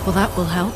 Well, that will help.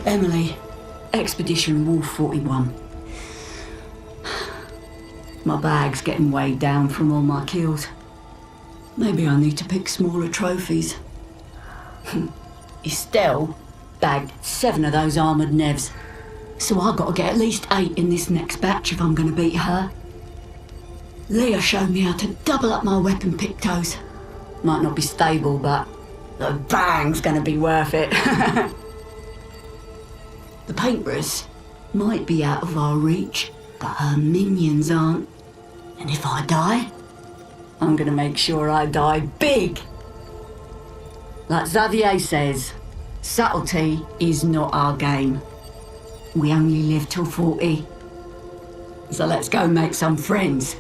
Emily, Expedition Wolf 41. My bag's getting weighed down from all my kills. Maybe I need to pick smaller trophies. Estelle bagged 7 of those armoured nevs, so I've got to get at least 8 in this next batch if I'm going to beat her. Leah showed me how to double up my weapon pictos. Might not be stable, but the bang's going to be worth it. The painters might be out of our reach, but her minions aren't. And if I die, I'm gonna make sure I die big. Like Xavier says, subtlety is not our game. We only live till 40. So let's go make some friends.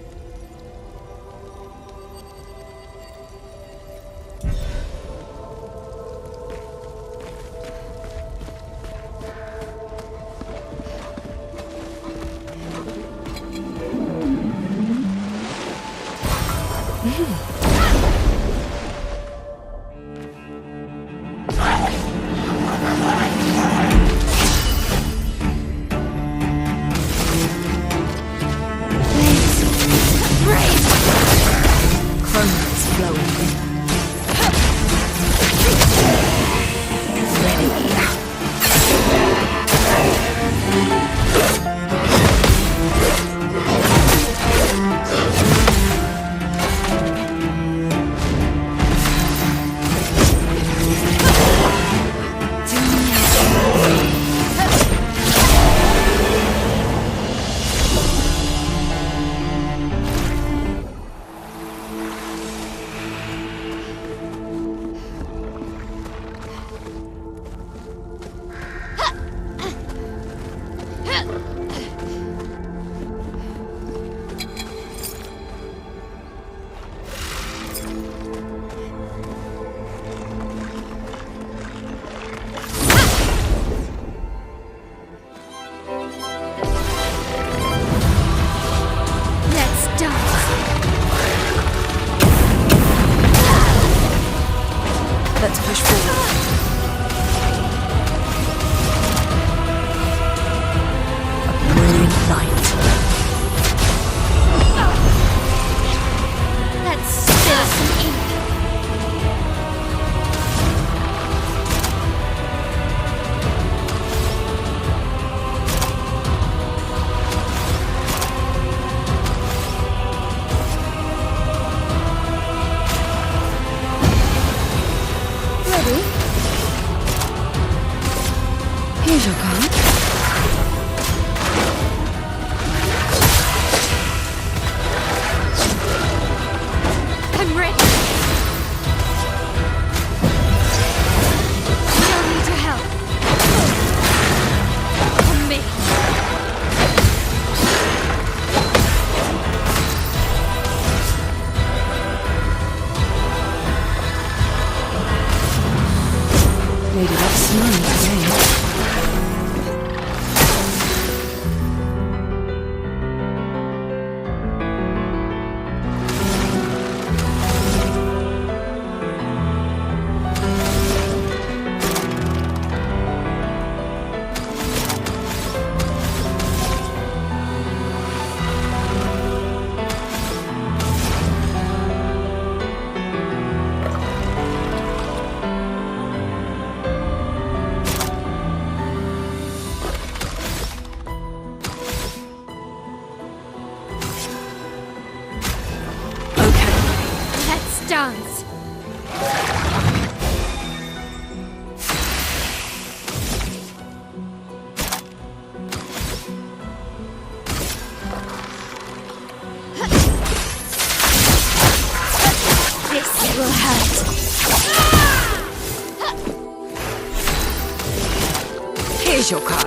dance. This will hurt. Here's your card.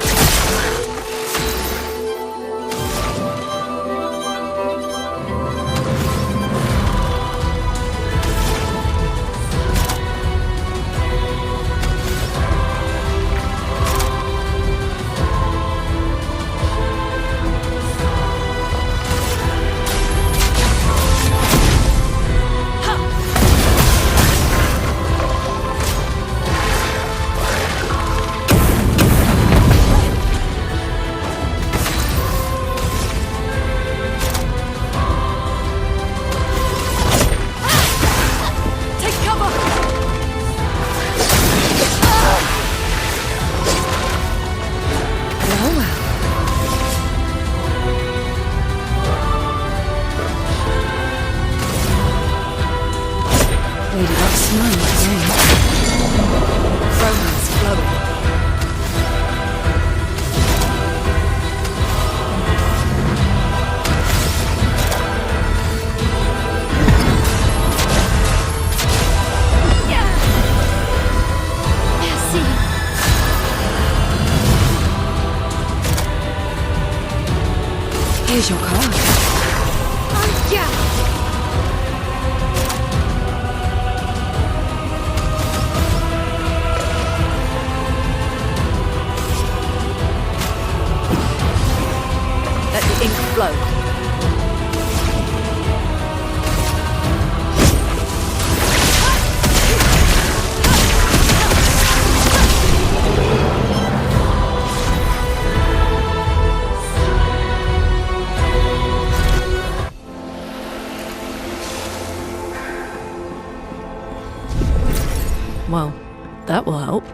Here's your card. Yeah. Let the ink flow. Well, that will help.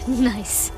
Nice.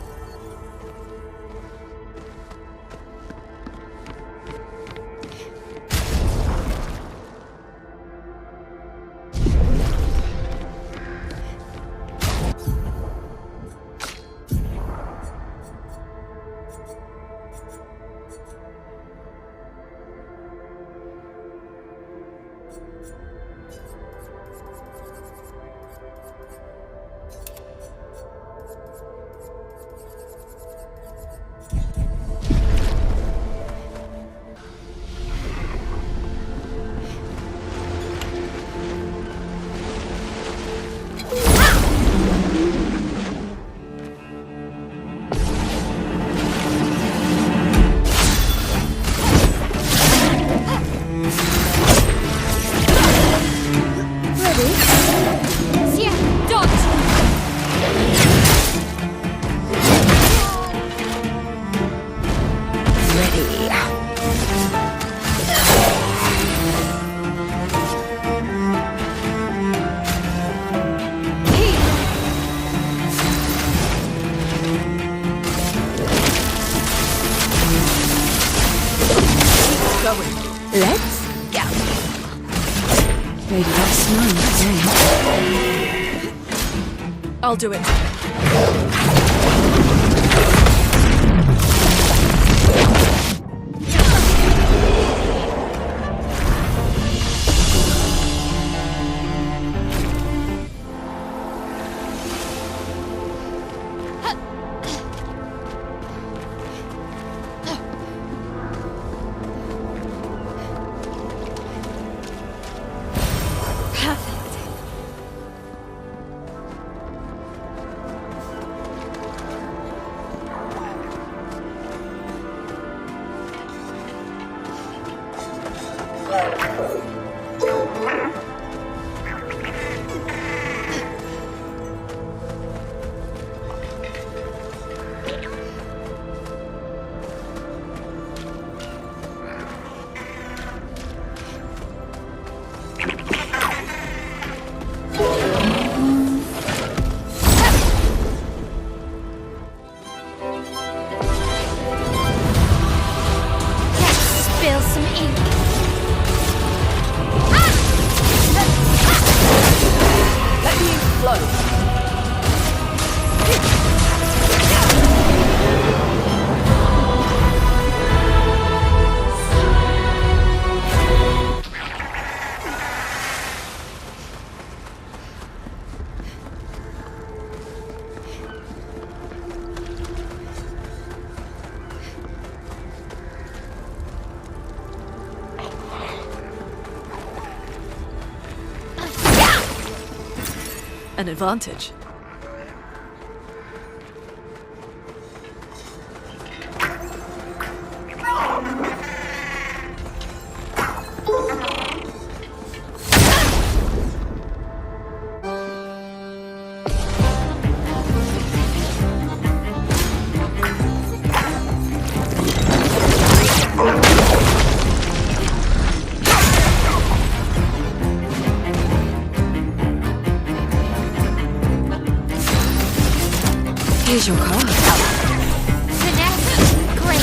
Let's go. Maybe that's mine again. I'll do it. Let me flow. An advantage. Here's your card. Finesse, great.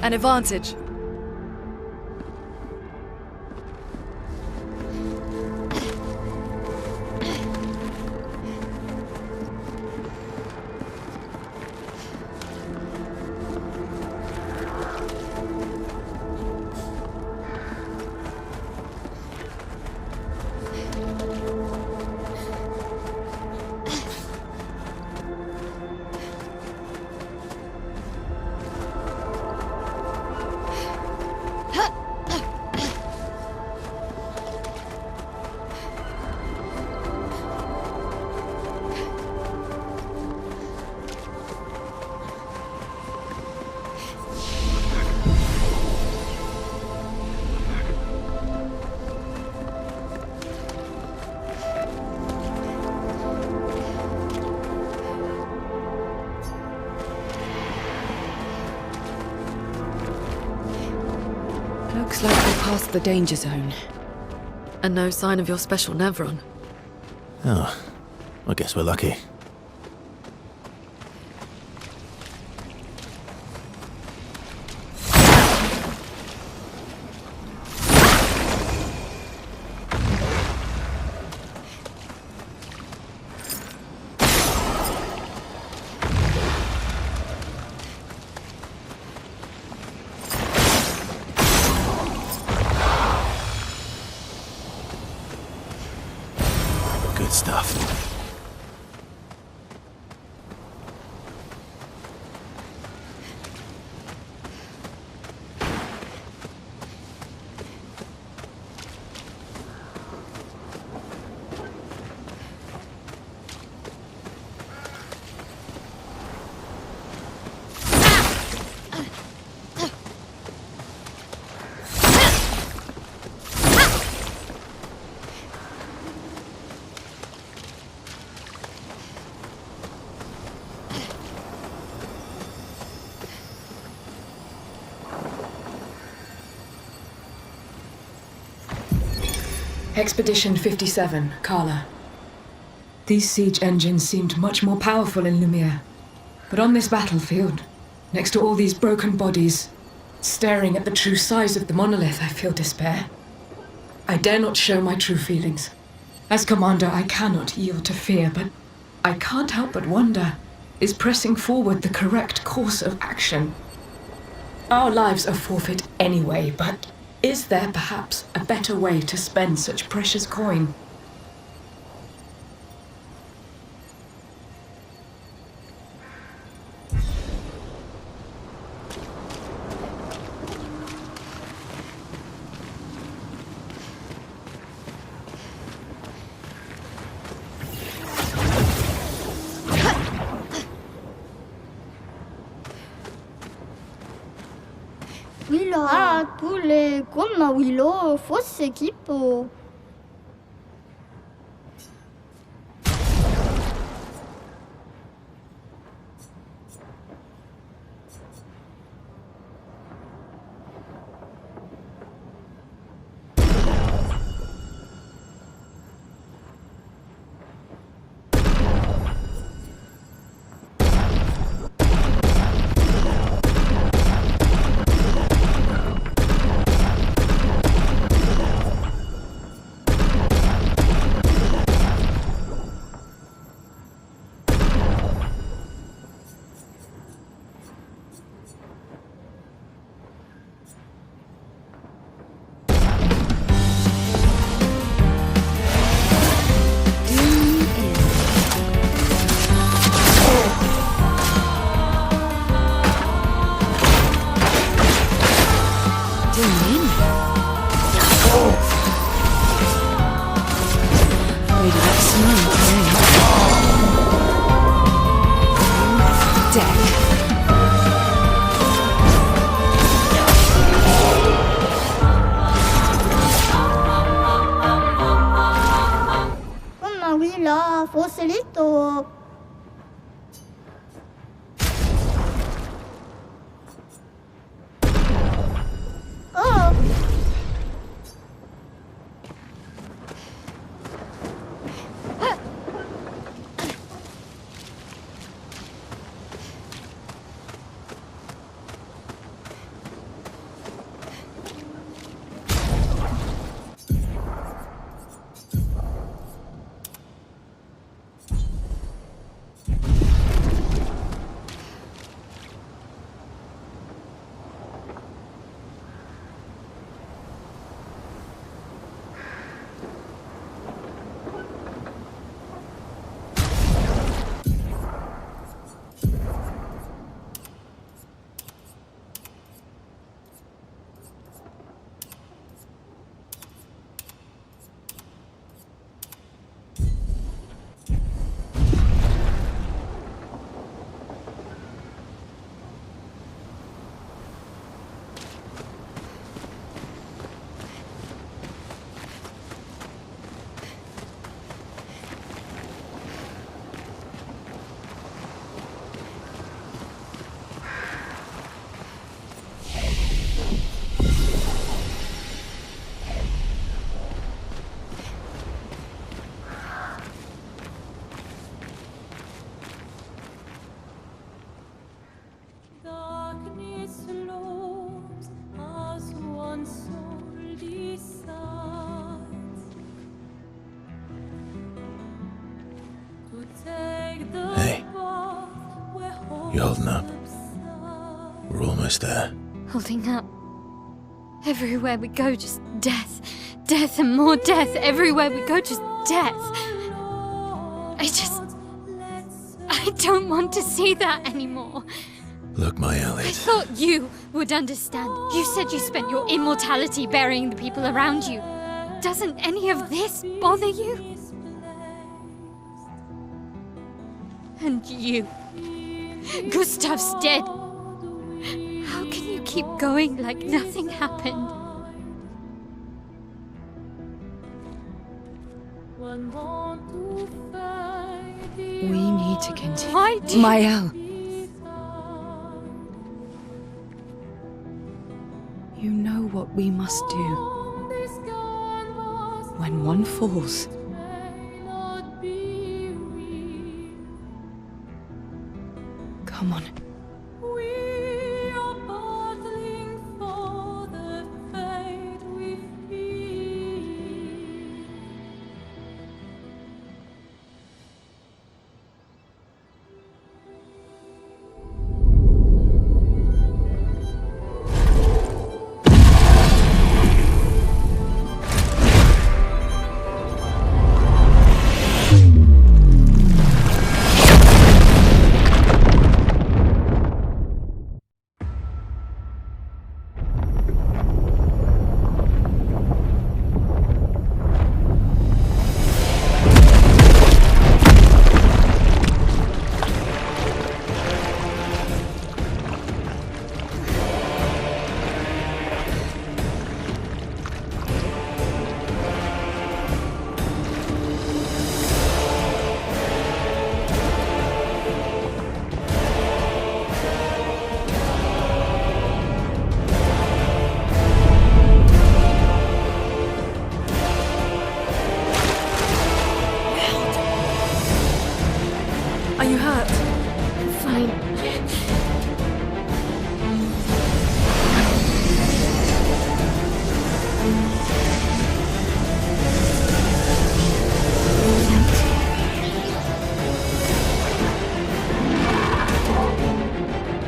An advantage. Looks like we're past the danger zone. And no sign of your special Nevron. Oh, I guess we're lucky. Good stuff. Expedition 57, Carla. These siege engines seemed much more powerful in Lumiere. But on this battlefield, next to all these broken bodies, staring at the true size of the monolith, I feel despair. I dare not show my true feelings. As commander, I cannot yield to fear, but I can't help but wonder, is pressing forward the correct course of action? Our lives are forfeit anyway, but is there perhaps a better way to spend such precious coin? Willa, tule, come Willow, fosse equipo. Hey. You holding up? We're almost there. Holding up. Everywhere we go, just death. Death and more death. Everywhere we go, just death. I don't want to see that anymore. Look, my I Elliot. thought you would understand. You said you spent your immortality burying the people around you. Doesn't any of this bother you? And you. Gustav's dead. How can you keep going like nothing happened? We need to continue. Why do you... Mael. You know what we must do. When one falls, come on. Are you hurt? Fine.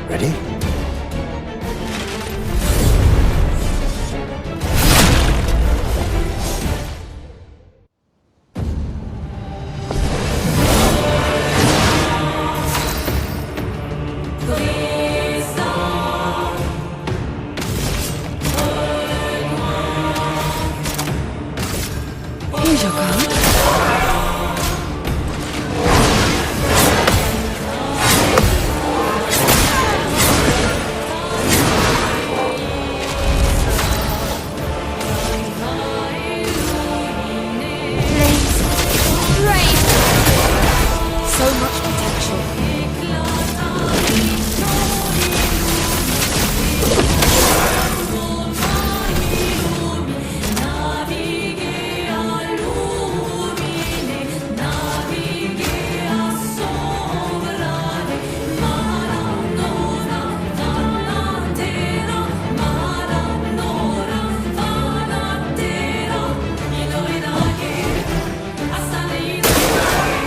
Ready? Here's your card. So much potential.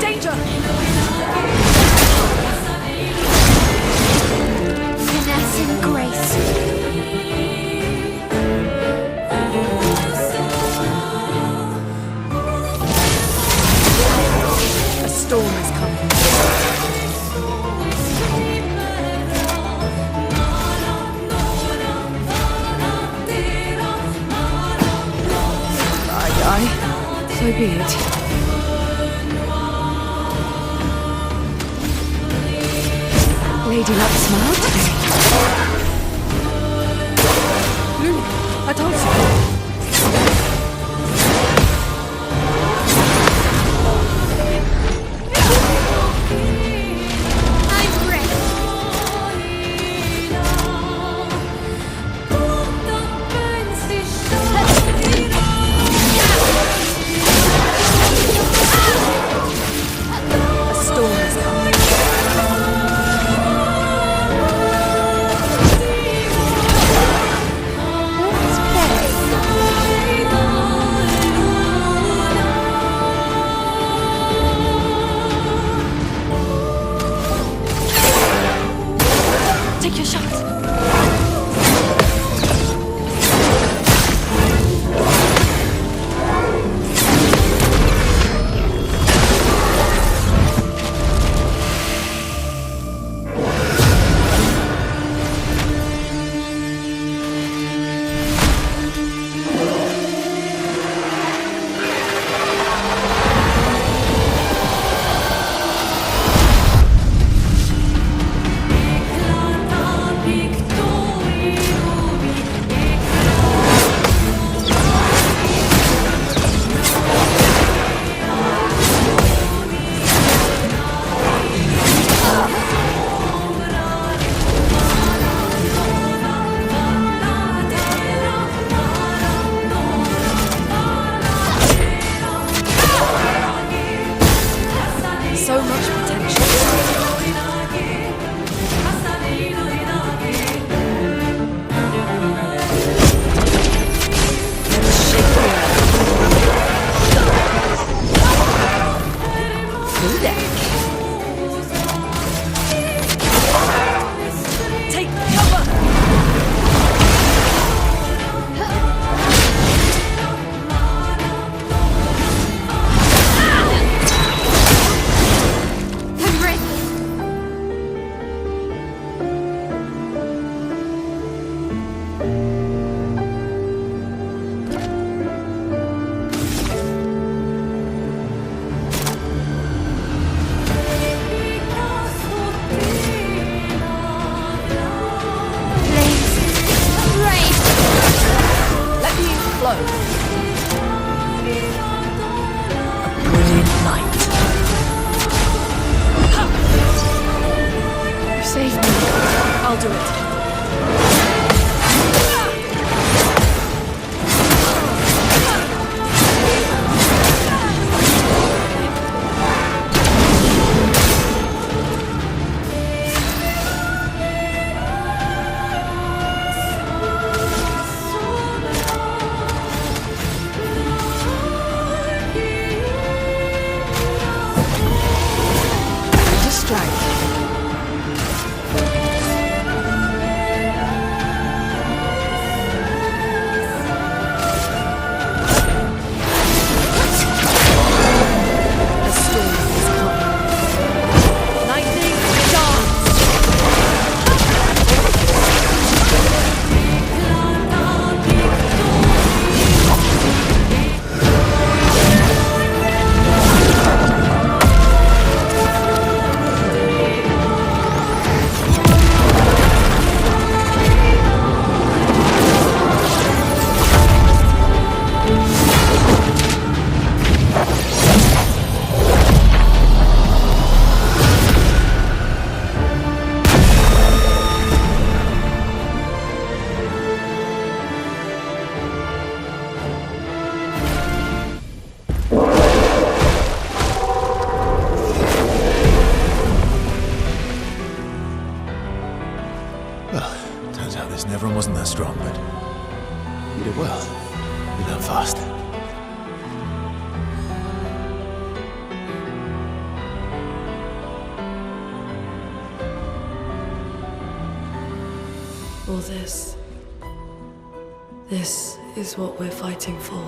Danger! Finesse and grace. A storm is coming. I die. So be it. Lady Luck smiled today. Lulu, I told you. I'm ready. A storm is coming. It's better. Take your shot. So much potential. Take cover! I'm ready. Flames. Rain. Let me flow. A brilliant light. You saved me. I'll do it. To strike. A storm is coming. Lightning dance. Well, turns out this Neveron wasn't that strong, but you did well. You learn fast. All this. This is what we're fighting for.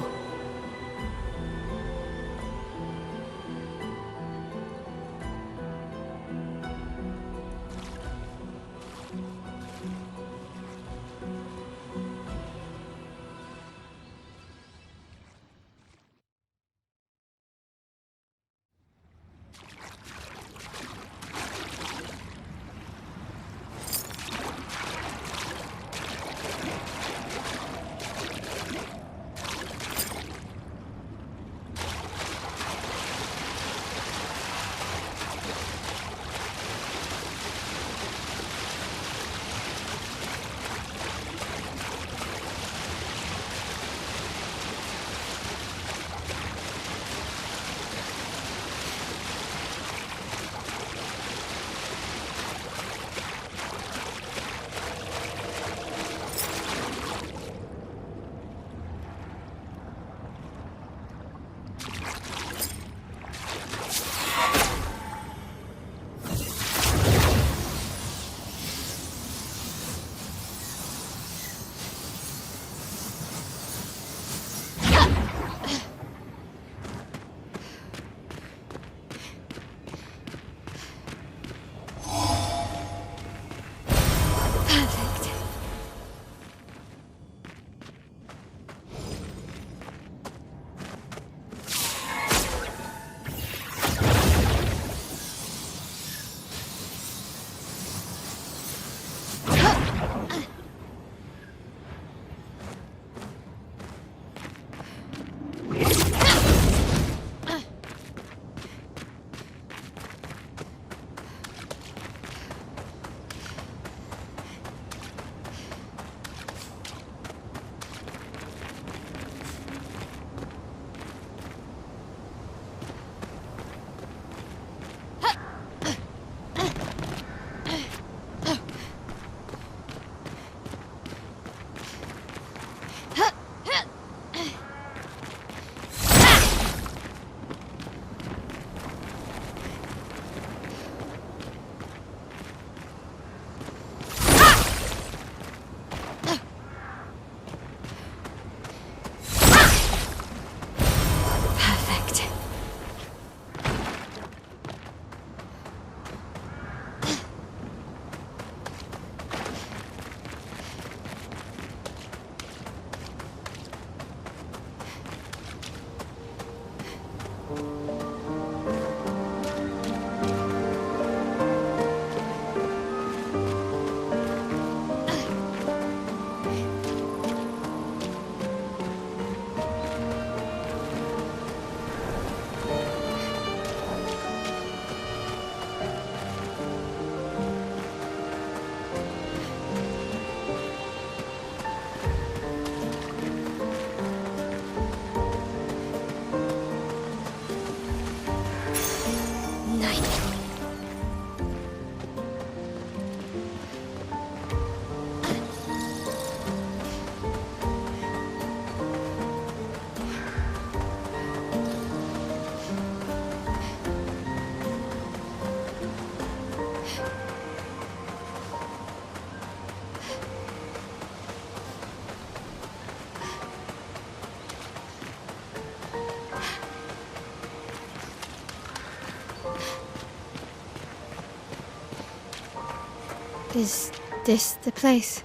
Is this the place?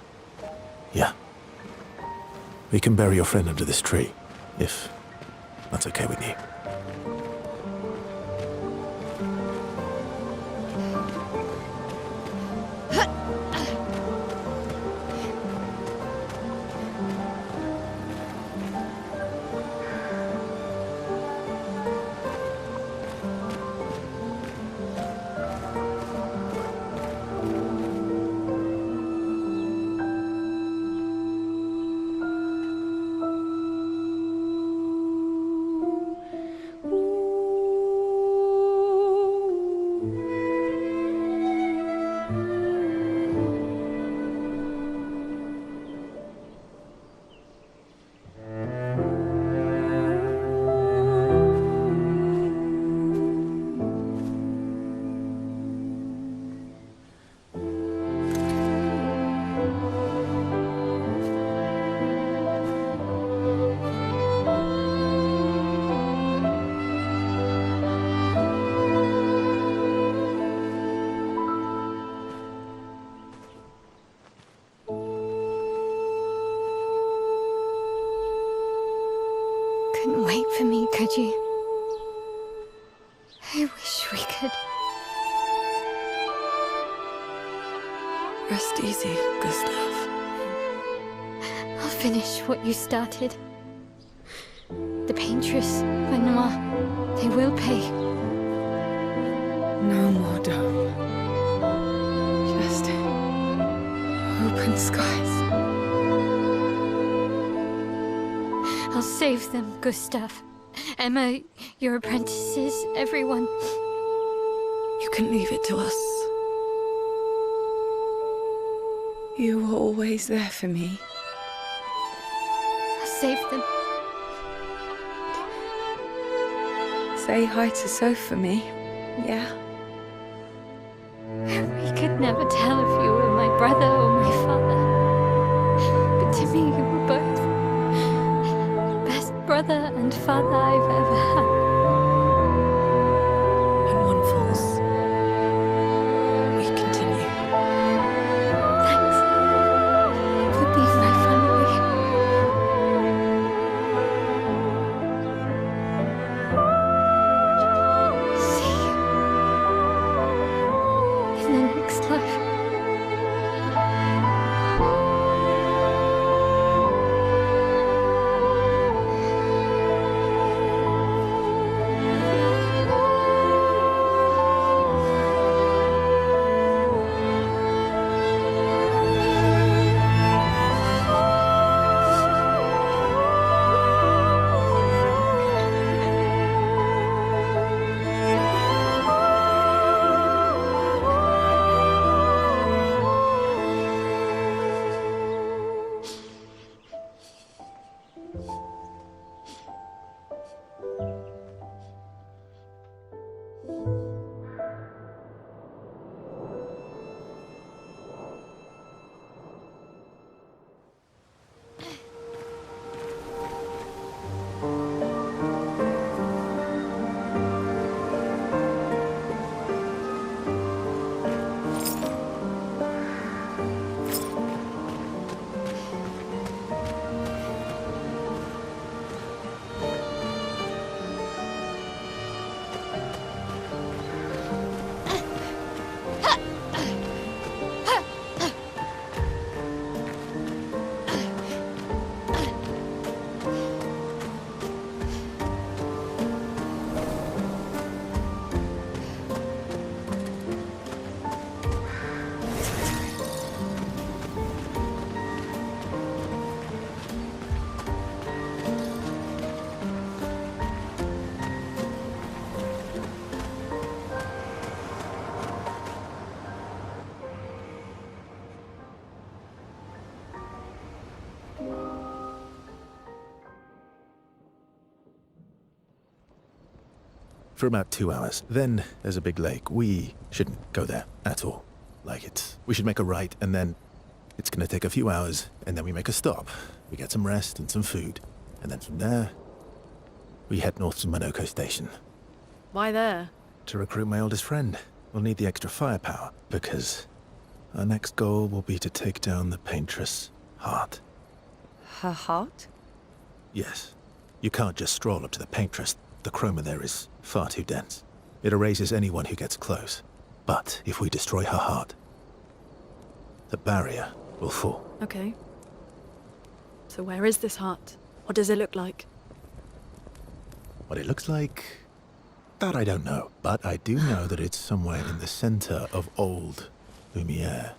Yeah. We can bury your friend under this tree, if that's okay with you. Couldn't wait for me, could you? I wish we could. Rest easy, Gustav. I'll finish what you started. The paintress, Benoit, they will pay. No more dome. Just open skies. I'll save them, Gustav. Emma, your apprentices, everyone. You can leave it to us. You were always there for me. I'll save them. Say hi to Soph for me, yeah? We could never tell if you were my brother or my father. But to me, you were both. Best brother and father I've ever had. When one falls, we continue. Thanks for being my family. See you in the next life. For about 2 hours. Then there's a big lake. We shouldn't go there at all. We should make a right, and then it's gonna take a few hours, and then we make a stop. We get some rest and some food. And then from there, we head north to Monoko Station. Why there? To recruit my oldest friend. We'll need the extra firepower, because Our next goal will be to take down the paintress' heart. Her heart? Yes. You can't just stroll up to the paintress. The chroma there is far too dense. It erases anyone who gets close. But if we destroy her heart, the barrier will fall. Okay. So where is this heart? What does it look like? What it looks like, that I don't know. But I do know that it's somewhere in the center of old Lumiere.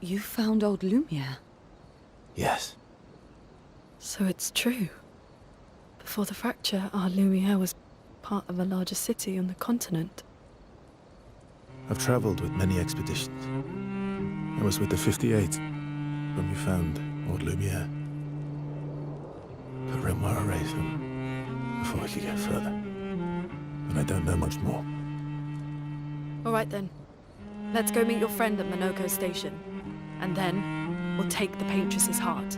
You found old Lumiere? Yes. So it's true. Before the fracture, our Lumiere was part of a larger city on the continent. I've traveled with many expeditions. I was with the 58th when we found old Lumiere. But Renoir erased them before we could get further. And I don't know much more. All right then. Let's go meet your friend at Minoko Station. And then we'll take the Paintress's heart.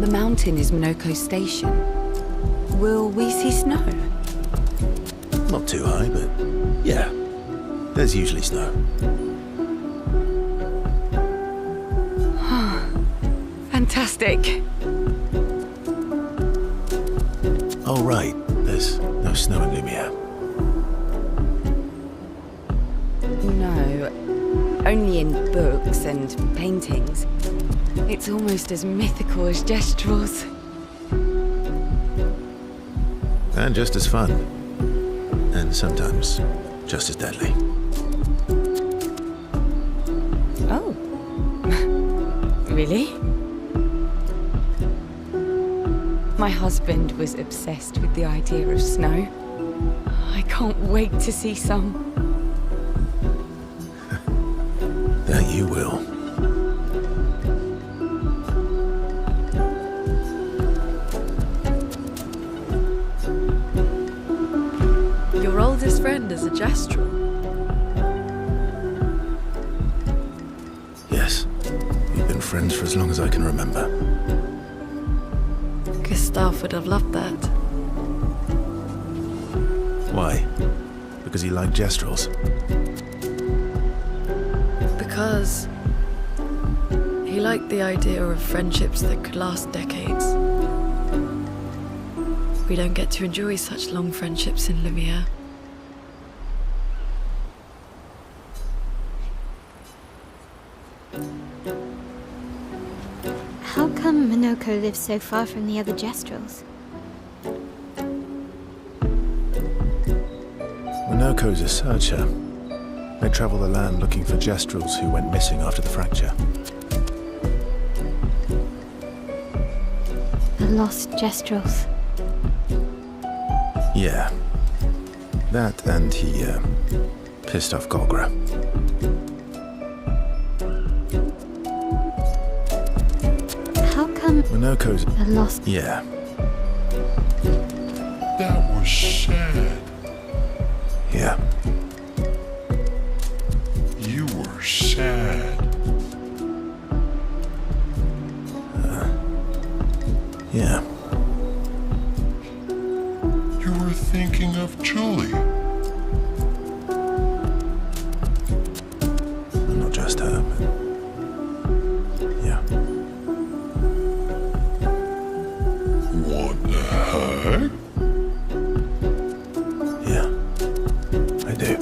The mountain is Minoko Station. Will we see snow? Not too high, but yeah. There's usually snow. Fantastic. Oh, right. There's no snow in Lumiere. No, only in books and paintings. It's almost as mythical as Gestrels. And just as fun. And sometimes just as deadly. Oh. Really? My husband was obsessed with the idea of snow. I can't wait to see some. That you will. Your oldest friend is a Gestrel. Yes. We've been friends for as long as I can remember. Gustav would have loved that. Why? Because he liked Gestrels? Because he liked the idea of friendships that could last decades. We don't get to enjoy such long friendships in Lumiere. How come Minoko lives so far from the other Gestrels? Minoko's a searcher. They travel the land looking for Gestrels who went missing after the fracture. The lost Gestrels. Yeah. That and he, pissed off Golgra. How come Minoko's... the lost... Yeah. That was sad. Yeah. You were sad. Yeah. You were thinking of Julie. Not just her, but... yeah. What the heck? Yeah. I do.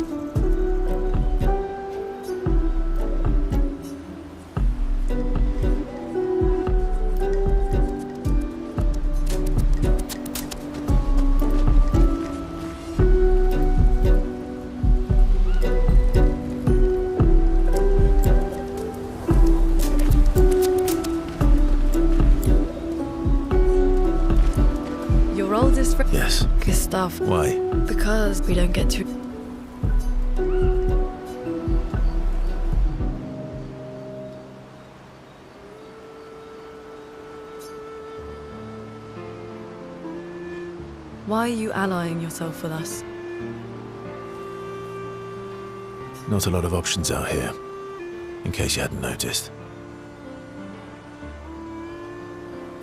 Your oldest friend? Yes. Gustav. Why? Because we don't get to... Why are you allying yourself with us? Not a lot of options out here, in case you hadn't noticed.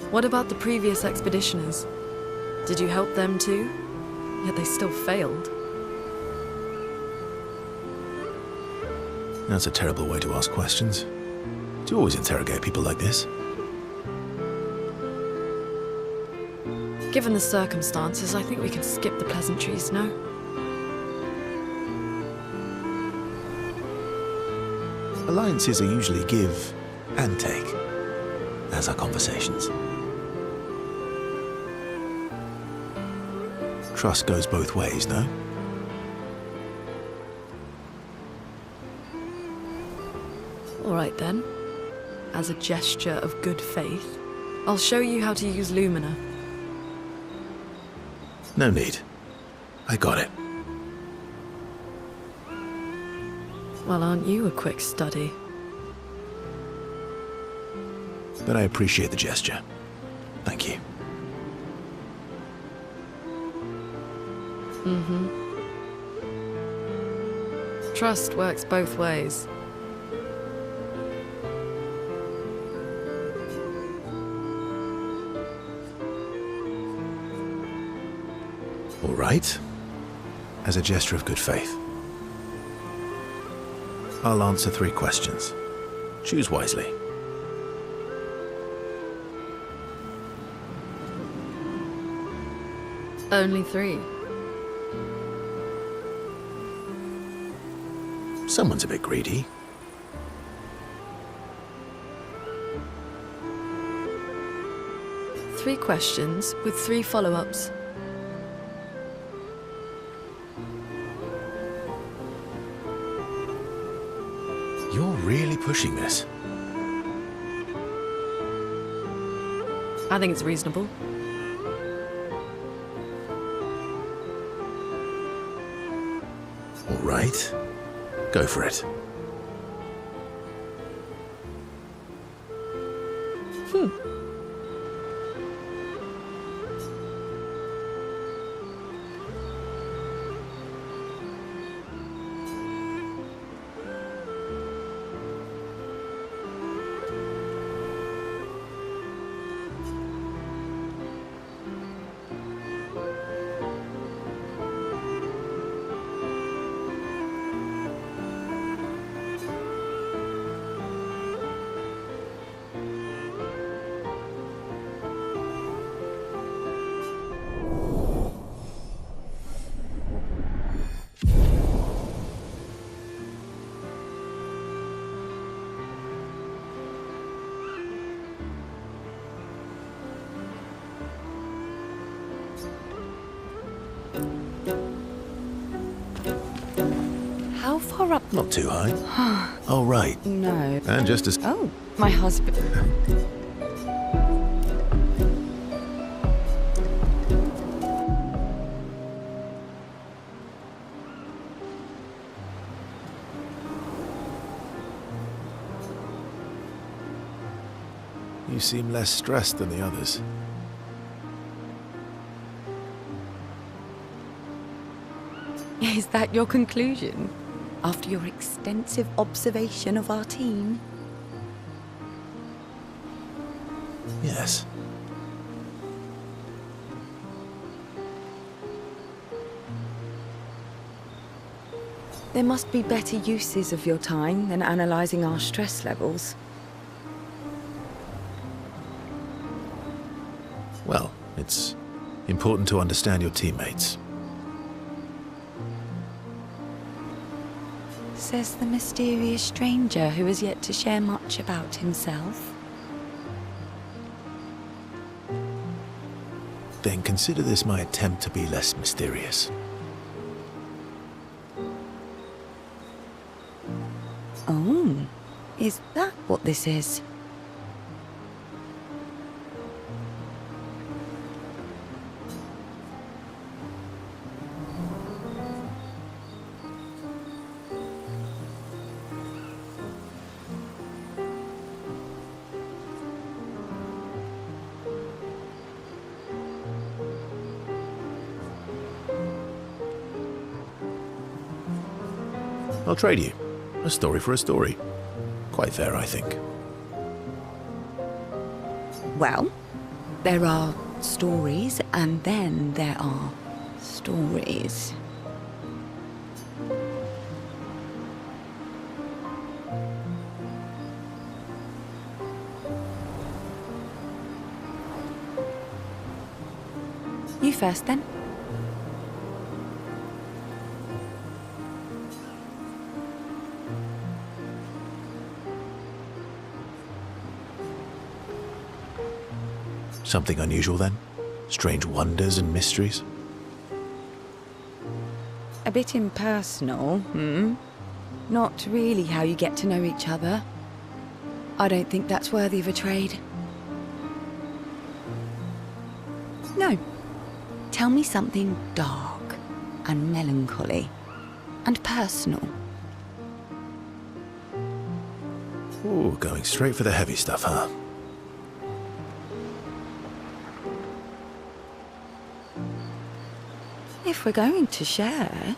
What about the previous expeditioners? Did you help them too? Yet they still failed. That's a terrible way to ask questions. Do you always interrogate people like this? Given the circumstances, I think we can skip the pleasantries, no? Alliances are usually give and take, as are conversations. Trust goes both ways, no? All right then. As a gesture of good faith, I'll show you how to use Lumina. No need. I got it. Well, aren't you a quick study? But I appreciate the gesture. Thank you. Trust works both ways. All right. As a gesture of good faith. I'll answer 3 questions. Choose wisely. Only 3. Someone's a bit greedy. Three questions with 3 follow-ups. You're really pushing this. I think it's reasonable. All right. Go for it. How far up? Not too high. Oh, right. No. And just as... Oh, my husband. You seem less stressed than the others. Is that your conclusion? After your extensive observation of our team? Yes. There must be better uses of your time than analysing our stress levels. Well, it's important to understand your teammates. Says the mysterious stranger who has yet to share much about himself. Then consider this my attempt to be less mysterious. Oh, is that what this is? I'll trade you. A story for a story. Quite fair, I think. Well, there are stories, and then there are stories. You first, then. Something unusual then? Strange wonders and mysteries? A bit impersonal, Not really how you get to know each other. I don't think that's worthy of a trade. No. Tell me something dark and melancholy and personal. Ooh, going straight for the heavy stuff, huh? If we're going to share,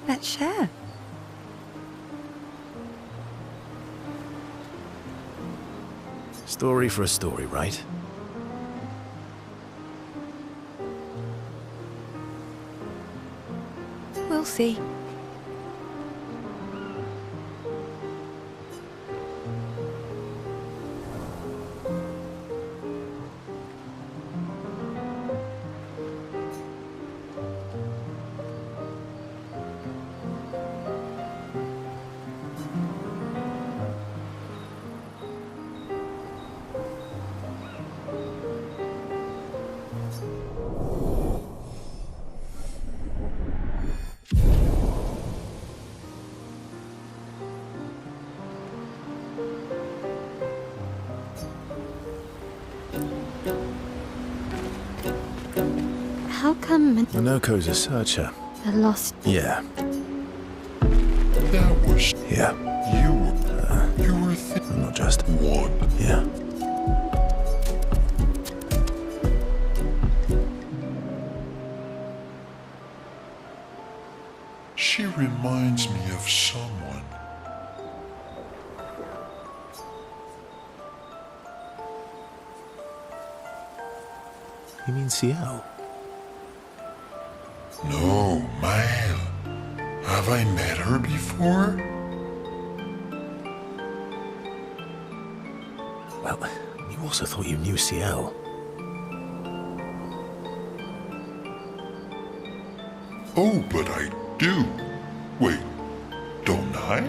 let's share. Story for a story, right? We'll see. How come Minoko's a searcher. the lost... Yeah. That was Yeah. you were Not just. one. Yeah. She reminds me of someone. You mean Ciel? No, Mael. Have I met her before? Well, you also thought you knew Ciel. Oh, but I do. Wait, don't I?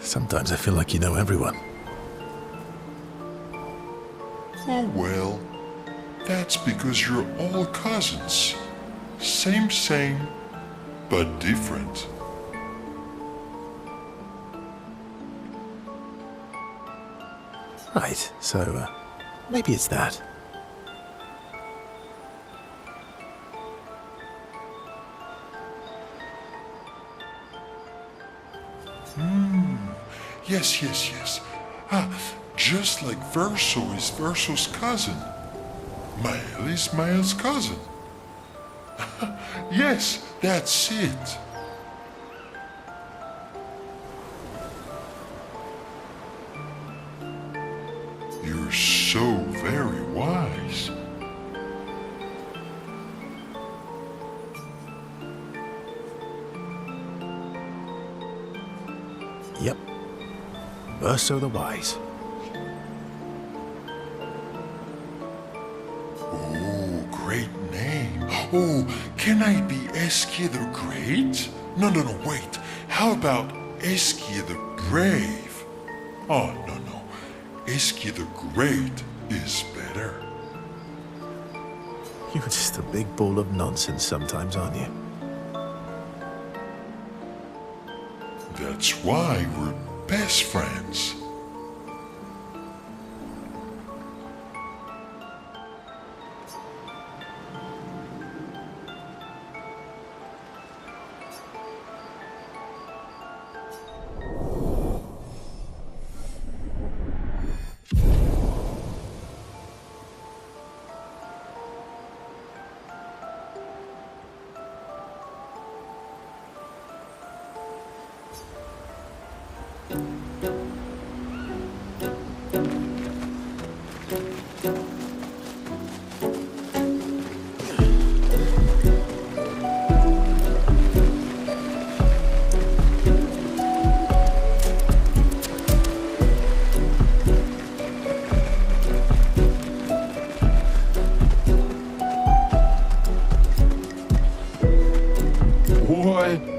Sometimes I feel like you know everyone. Oh well, that's because you're all cousins. Same, but different. Right, so, maybe it's that. Yes. Just like Verso is Verso's cousin. Mael is Mael's cousin. Yes, that's it. You're so very wise. Yep. Verso the Wise. Oh, great name. Oh, can I be Eskia the Great? No, wait. How about Eskia the Brave? Oh, no. Eskia the Great is better. You're just a big ball of nonsense sometimes, aren't you? That's why we're best friends. What?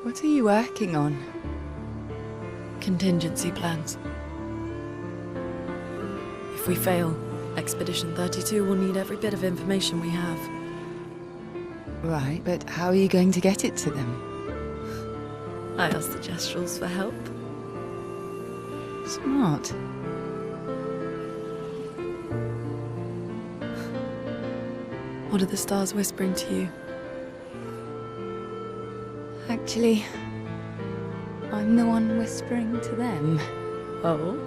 What are you working on? Contingency plans. If we fail, Expedition 32 will need every bit of information we have. Right, but how are you going to get it to them? I asked the Gestrals for help. Smart. What are the stars whispering to you? Actually, I'm the one whispering to them. Oh?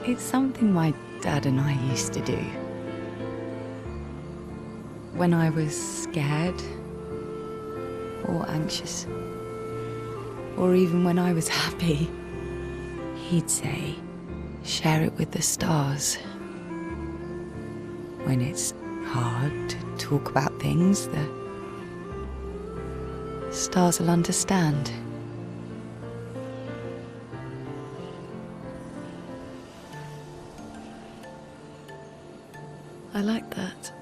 It's something my dad and I used to do. When I was scared, or anxious, or even when I was happy, he'd say, share it with the stars. When it's hard to talk about things, the stars will understand. I like that.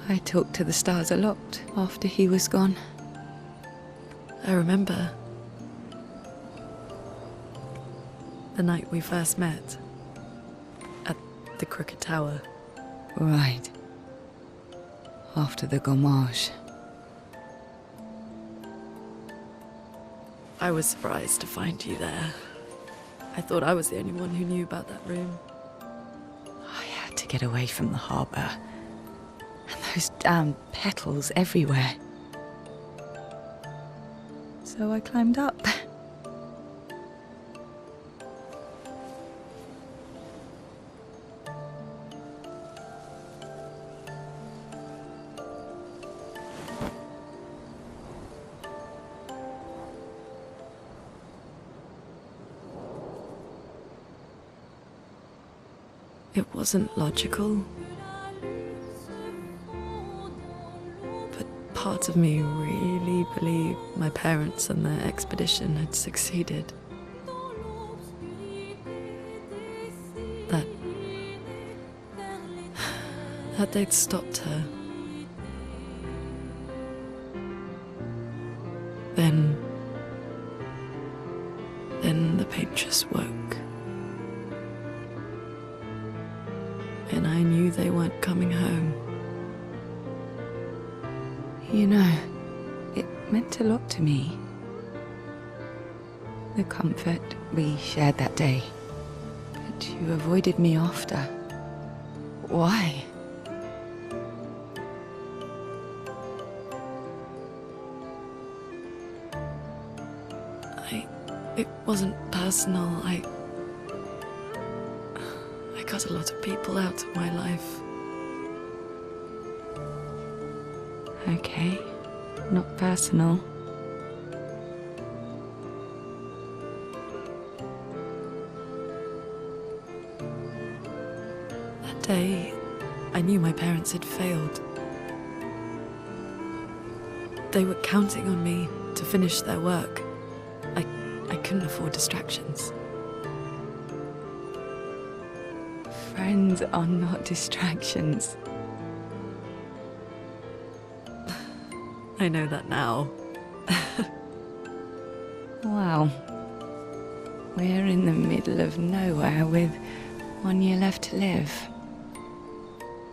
I talked to the stars a lot after he was gone. I remember the night we first met at the Crooked Tower. Right. After the gommage. I was surprised to find you there. I thought I was the only one who knew about that room. I had to get away from the harbour. And those damn petals everywhere. So I climbed up. It wasn't logical. But part of me really believed my parents and their expedition had succeeded. That they'd stopped her. Then the paint just woke. And I knew they weren't coming home. You know, it meant a lot to me. The comfort we shared that day. But you avoided me after. Why? It wasn't personal. I cut a lot of people out of my life. Okay, not personal. That day, I knew my parents had failed. They were counting on me to finish their work. I couldn't afford distractions. Friends are not distractions. I know that now. Wow. We're in the middle of nowhere with 1 year left to live.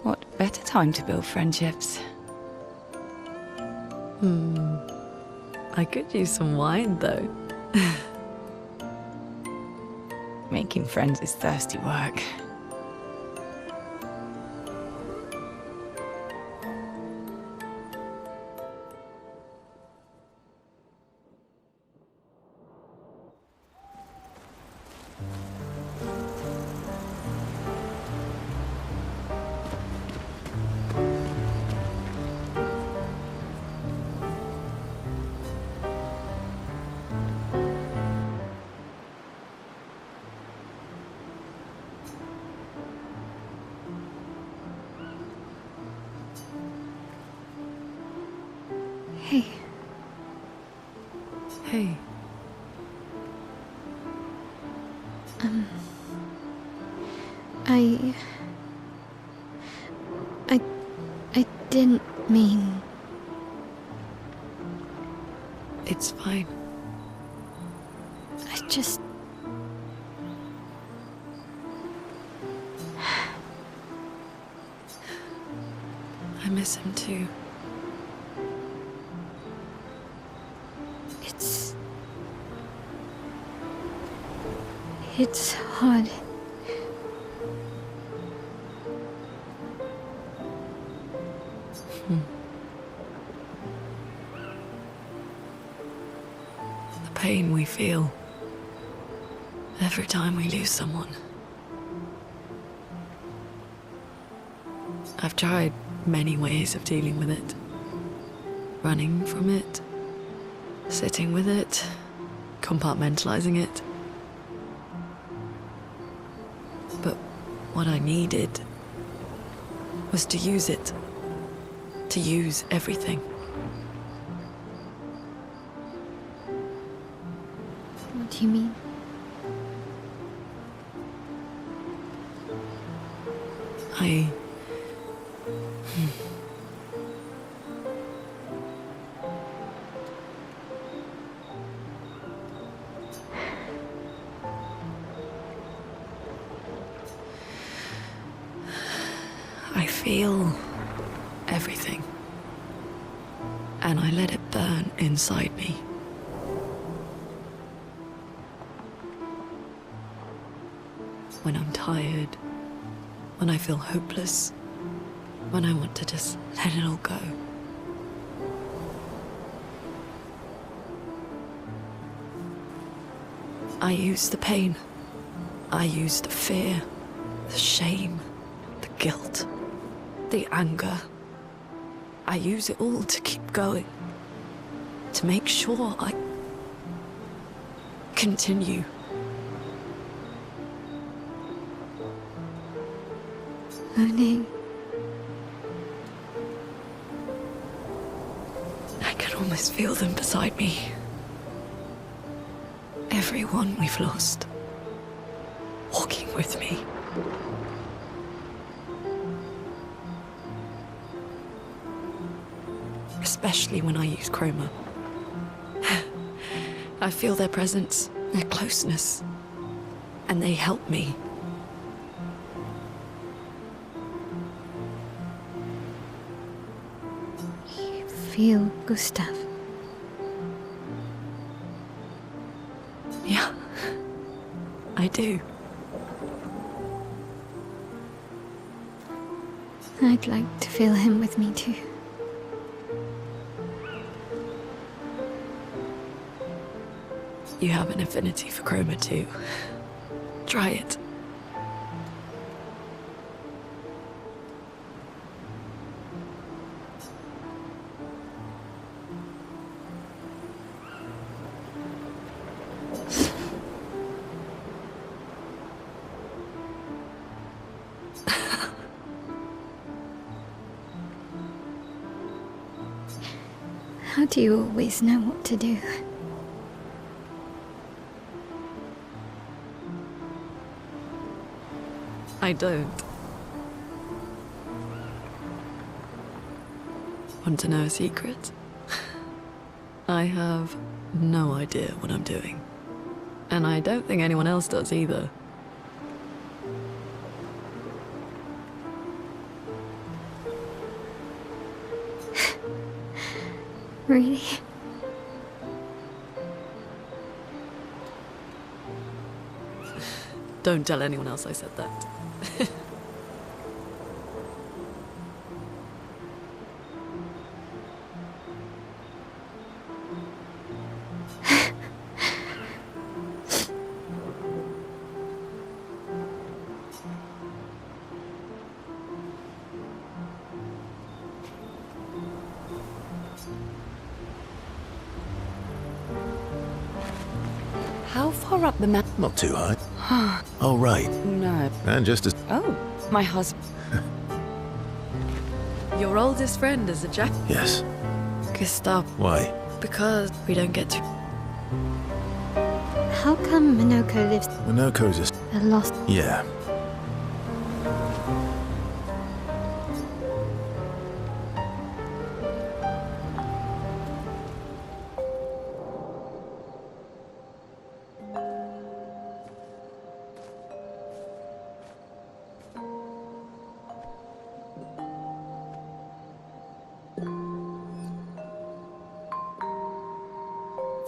What better time to build friendships? I could use some wine, though. Making friends is thirsty work. Hey, Hey, I didn't mean... It's fine. I just... I miss him too. It's hard. The pain we feel every time we lose someone. I've tried many ways of dealing with it. Running from it, sitting with it, compartmentalizing it. But what I needed was to use it. To use everything. What do you mean? I feel everything, and I let it burn inside me. When I'm tired, when I feel hopeless, when I want to just let it all go. I use the pain. I use the fear, the shame, the guilt, the anger. I use it all to keep going, to make sure I continue. Moaning. I can almost feel them beside me. Everyone we've lost, walking with me. Especially when I use chroma. I feel their presence, their closeness, and they help me. You feel Gustav? Yeah, I do. I'd like to feel him with me too. You have an affinity for chroma too. Try it. How do you always know what to do? I don't. Want to know a secret? I have no idea what I'm doing. And I don't think anyone else does either. Really? Don't tell anyone else I said that. How far up the map? Not too high. Oh, right. No. And just as... Oh, my husband. Your oldest friend is a Jack. Yes. Gustav. Why? Because we don't get to... How come Minoko lives Minoko's just... a lost? Yeah.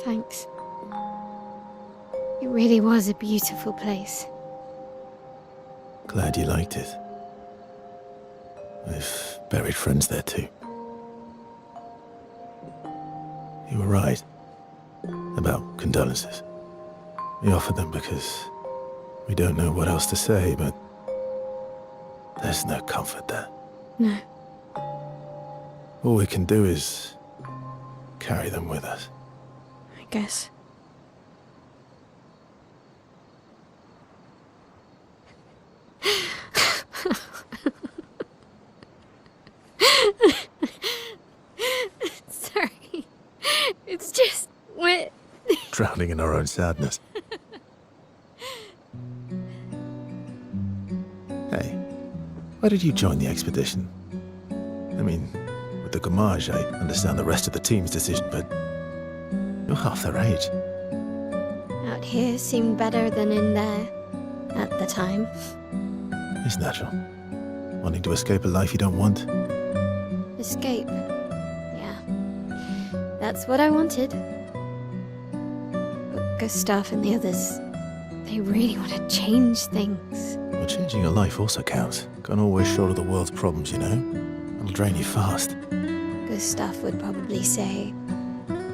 Thanks. It really was a beautiful place. Glad you liked it. I've buried friends there too. You were right about condolences. We offered them because we don't know what else to say, but there's no comfort there. No. All we can do is carry them with us. I guess. Sorry. It's just wet. Drowning in our own sadness. Hey, why did you join the expedition? I mean, with the Gommage, I understand the rest of the team's decision, but you're half their age. Out here seemed better than in there at the time. It's natural. Wanting to escape a life you don't want. Escape. Yeah. That's what I wanted. But Gustav and the others, they really want to change things. Well, changing your life also counts. Can't always shoulder the world's problems, you know? It'll drain you fast. Gustav would probably say,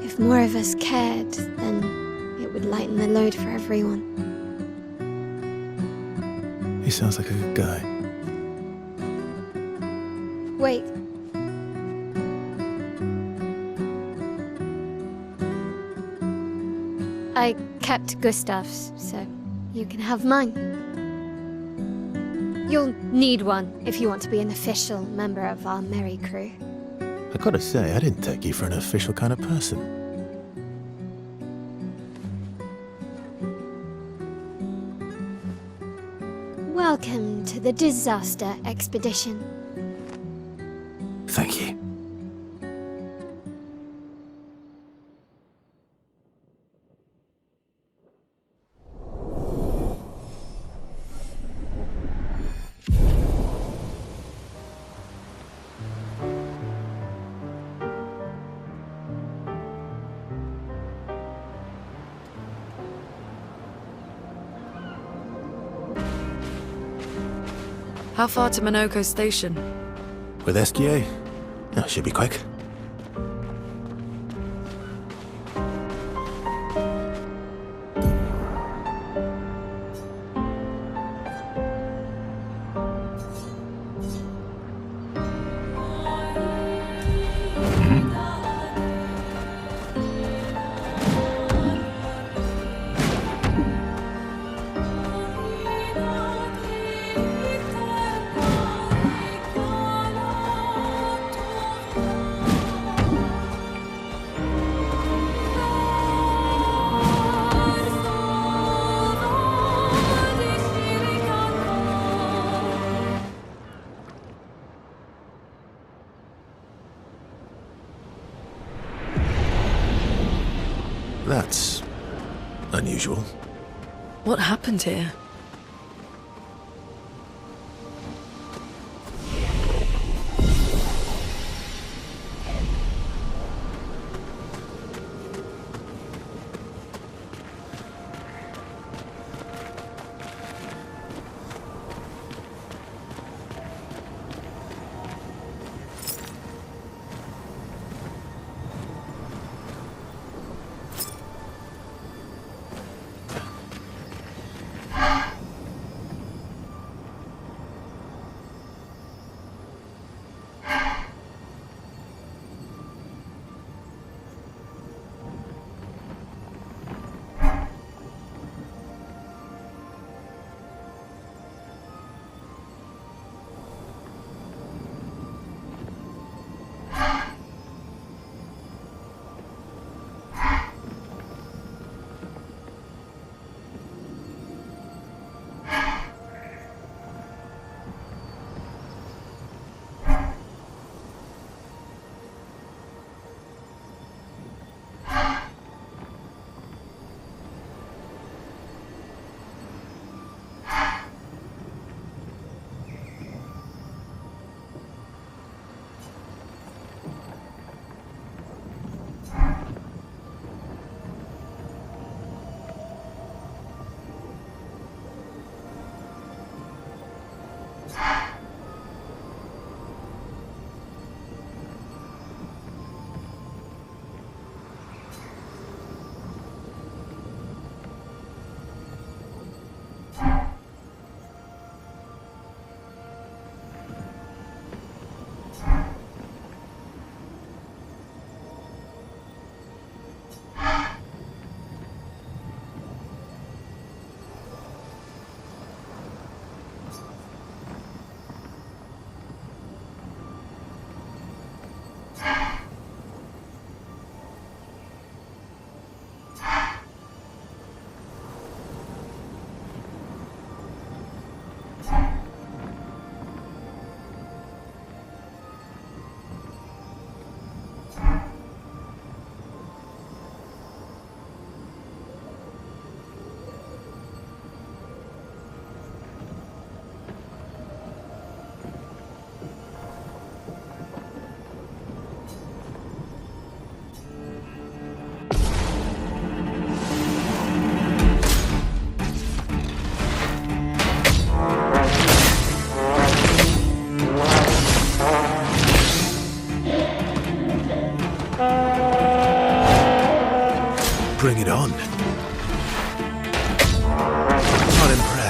if more of us cared, then it would lighten the load for everyone. He sounds like a good guy. Wait. I kept Gustav's, so you can have mine. You'll need one if you want to be an official member of our merry crew. I gotta say, I didn't take you for an official kind of person. Welcome to the disaster expedition. Thank you. How far to Minoko Station? With SKA? Oh, should be quick. That's unusual. What happened here?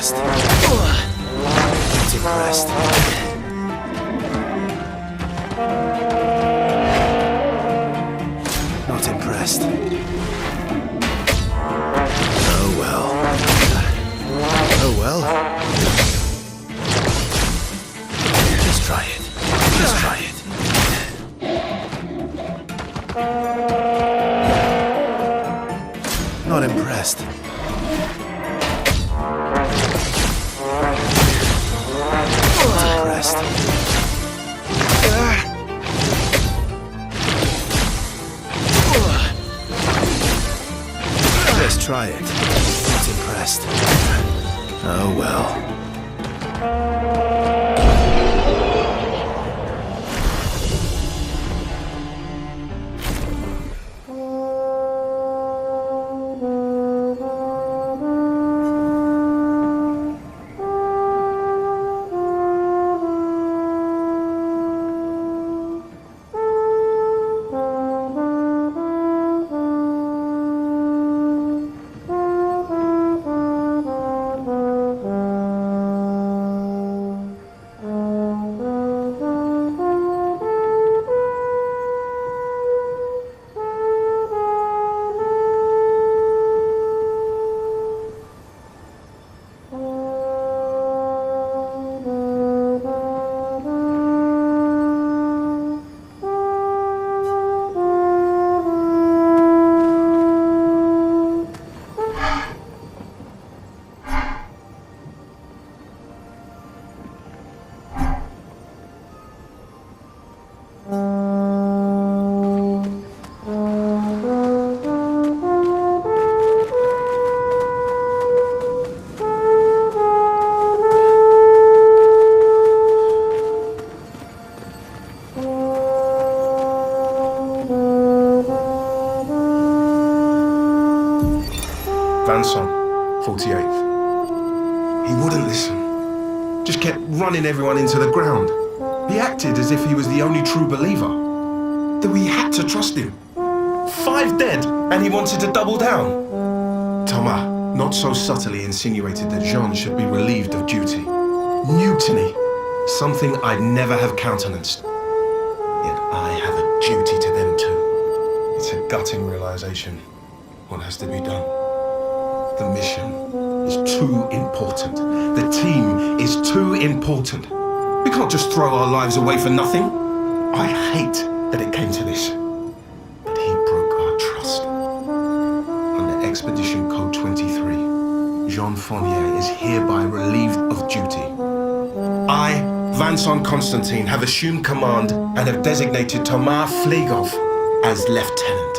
impressed. Not impressed. Not impressed. Oh well. Oh well. Just try it. Just try it. Not impressed. Not impressed. Just try it. Not impressed. Oh well. Grandson, 48th. He wouldn't listen. Just kept running everyone into the ground. He acted as if he was the only true believer. That we had to trust him. 5 dead, and he wanted to double down. Thomas not so subtly insinuated that Jean should be relieved of duty. Mutiny. Something I'd never have countenanced. Yet I have a duty to them too. It's a gutting realization. What has to be done? The mission is too important. The team is too important. We can't just throw our lives away for nothing. I hate that it came to this. But he broke our trust. Under Expedition Code 23, Jean Fournier is hereby relieved of duty. I, Vincent Constantine, have assumed command and have designated Thomas Flegov as lieutenant.